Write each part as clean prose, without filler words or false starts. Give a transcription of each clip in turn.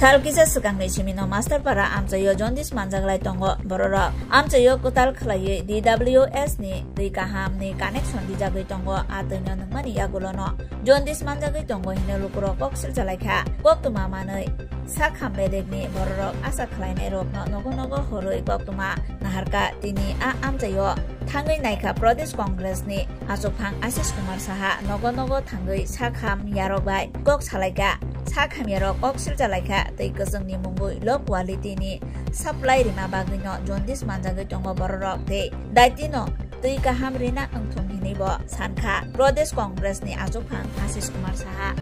Talkisa Sakangni Chimino Master para Amchayo Jaundice Manjaglai Tongo Bororo Amchayo Kotal Khlaye DWS ni Rikaham ni connection di Jagui Tongo Atino Mani Yagulono Jaundice Manjagai Tongo Hinelukuro Koksil Jalaka Koktuma Manoi Sakham Bedek ni Bororo Asa Khlaine Rok no Nogo Horoi Koktuma Naharka Tini Amchayo Thangai Naika Pradesh Congress ni Asopang Ashish Kumar Saha Nogo Thangai Sakham Yarokbai Kok Chalaika Sakham Yarok Koksil Jalaka Tei Kozongni Mungui Low Quality ni Supply Rima Bagino Jaundice Manjagai Tongo Bororok Te Daitino Tei Kaham Rina Angthum Hinibo Sanka Pradesh Congress ni Asopang Ashish Kumar Saha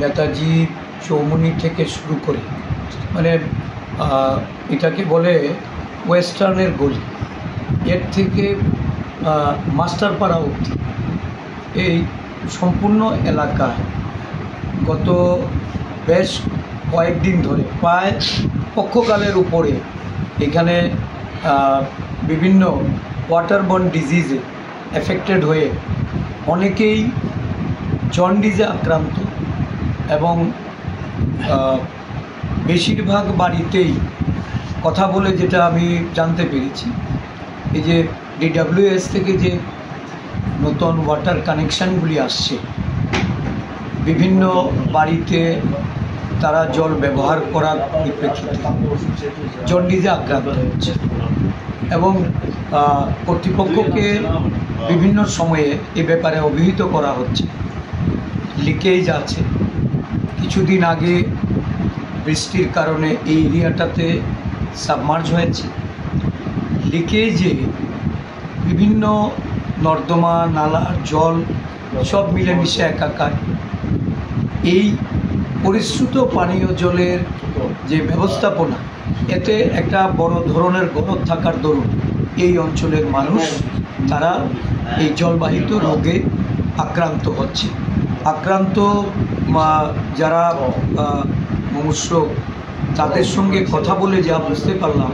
Netaji Chowmuhani থেকে শুরু করে মানে এটাকে বলে ওয়েস্টার্নের গলি এর থেকে মাস্টারপাড়া অবধি এই সম্পূর্ণ এলাকায় গত বেশ কয়েকদিন ধরে প্রায় পক্ষকালের উপরে এখানে বিভিন্ন ওয়াটারবর্ন ডিজিজে এফেক্টেড হয়ে অনেকেই জন্ডিসে আক্রান্ত এবং বেশিরভাগ বাড়িতেই কথা বলে যেটা আমি জানতে পেরেছি এই যে ডিডব্লিউএস থেকে যে নতুন ওয়াটার কানেকশনগুলি আসছে বিভিন্ন বাড়িতে তারা জল ব্যবহার করার পরিপ্রেক্ষিতে জন্ডিসে আক্রান্ত হচ্ছে এবং কর্তৃপক্ষকে বিভিন্ন সময়ে এ ব্যাপারে অবহিত করা হচ্ছে লিকেজ আছে কিছুদিন আগে বৃষ্টির কারণে এই এরিয়াটাতে সাবমার্জ হয়েছে লিকেজে বিভিন্ন নর্দমা নালার জল সব মিলেমিশে একাকার এই পরিশ্রুত পানীয় জলের যে ব্যবস্থাপনা এতে একটা বড় ধরনের গরদ থাকার দরুন এই অঞ্চলের মানুষ তারা এই জলবাহিত রোগে আক্রান্ত হচ্ছে আক্রান্ত যারা মনুষ্য তাদের সঙ্গে কথা বলে যা বুঝতে পারলাম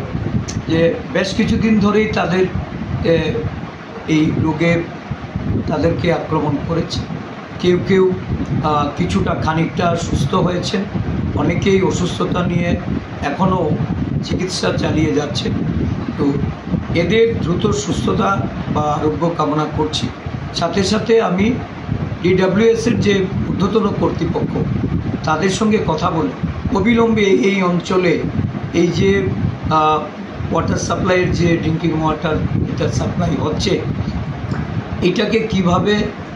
যে বেশ কিছুদিন ধরেই তাদের এই রোগে তাদেরকে আক্রমণ করেছে কেউ কেউ কিছুটা খানিকটা সুস্থ হয়েছেন অনেকেই অসুস্থতা নিয়ে এখনও চিকিৎসা চালিয়ে যাচ্ছে তো এদের দ্রুত সুস্থতা বা আরোগ্য কামনা করছি সাথে সাথে আমি ডিডব্লিউএসের যে ঊর্ধ্বতন কর্তৃপক্ষ তাদের সঙ্গে কথা বলে অবিলম্বে এই অঞ্চলে এই যে ওয়াটার সাপ্লাইয়ের যে ড্রিঙ্কিং ওয়াটার এটা সাপ্লাই হচ্ছে এটাকে কিভাবে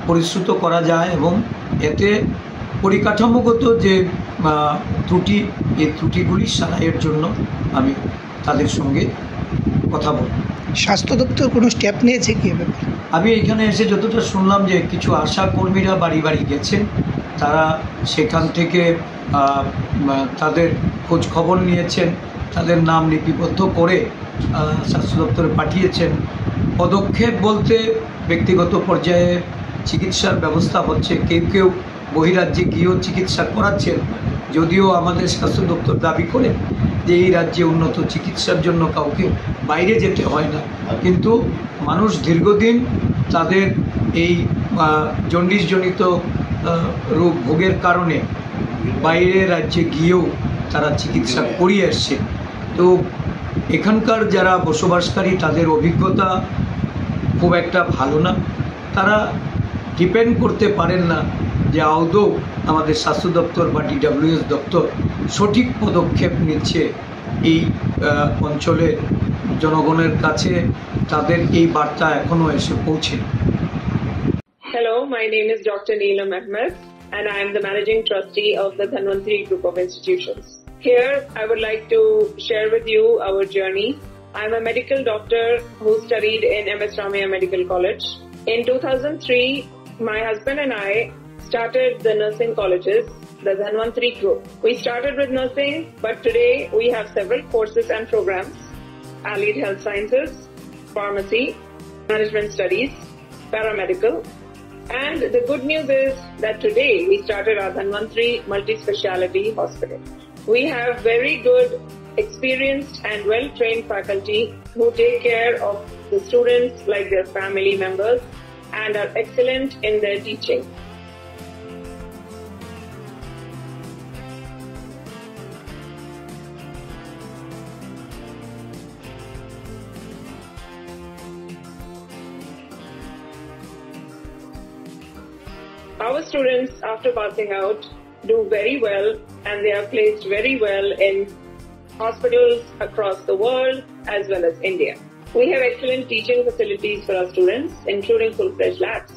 পরিশ্রুত করা যায় এবং এতে পরিকাঠামোগত যে ত্রুটি এই ত্রুটিগুলি সারাইয়ের জন্য আমি তাদের সঙ্গে কথা বলব স্বাস্থ্য দপ্তর কোনো স্টেপ নিয়েছে কি আমি এখানে এসে যতটা শুনলাম যে কিছু আশা কর্মীরা বাড়ি বাড়ি গেছেন তারা সেখান থেকে তাদের খোঁজ খবর নিয়েছেন তাদের নাম লিপিবদ্ধ করে স্বাস্থ্য দপ্তরে পাঠিয়েছেন পদক্ষেপ বলতে ব্যক্তিগত পর্যায়ে চিকিৎসার ব্যবস্থা হচ্ছে কেউ কেউ বহিরাজ্যে গিয়েও চিকিৎসা করাচ্ছেন যদিও আমাদের স্বাস্থ্য দপ্তর দাবি করে যে এই রাজ্যে উন্নত চিকিৎসার জন্য কাউকে বাইরে যেতে হয় না কিন্তু মানুষ দীর্ঘদিন তাদের এই জন্ডিসজনিত রোগ ভোগের কারণে বাইরে রাজ্যে গিয়েও তারা চিকিৎসা করিয়ে আসছে তো এখানকার যারা বসবাসকারী তাদের অভিজ্ঞতা খুব একটা ভালো না তারা ডিপেন্ড করতে পারেন না যে আদৌ আমাদের স্বাস্থ্য দপ্তর বা ডিডব্লিউএস দপ্তর সঠিক পদক্ষেপ নিচ্ছে এই অঞ্চলের জনগণের কাছে তাদের এই বার্তা এখনো এসে পৌঁছে Hello, my name is Dr. Neelam Ahmed and I am the managing trustee of the Dhanvantri Group of Institutions. Here I would like to share with you our journey. I am a medical doctor who studied in MS Ramaiah Medical College. In 2003, my husband and I started the nursing colleges, the Dhanvantri Group. We started with nursing, but today we have several courses and programs: allied health sciences, pharmacy, management studies, paramedical. And the good news is that today we started our Dhanvantri Multi-Speciality Hospital. We have very good, experienced and well-trained faculty who take care of the students like their family members and are excellent in their teaching. Our students, after passing out, do very well, and they are placed very well in hospitals across the world as well as India. We have excellent teaching facilities for our students, including full-fledged labs.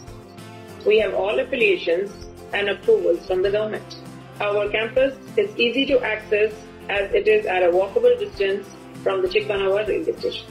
We have all affiliations and approvals from the government. Our campus is easy to access as it is at a walkable distance from the Chikpanawar railway station.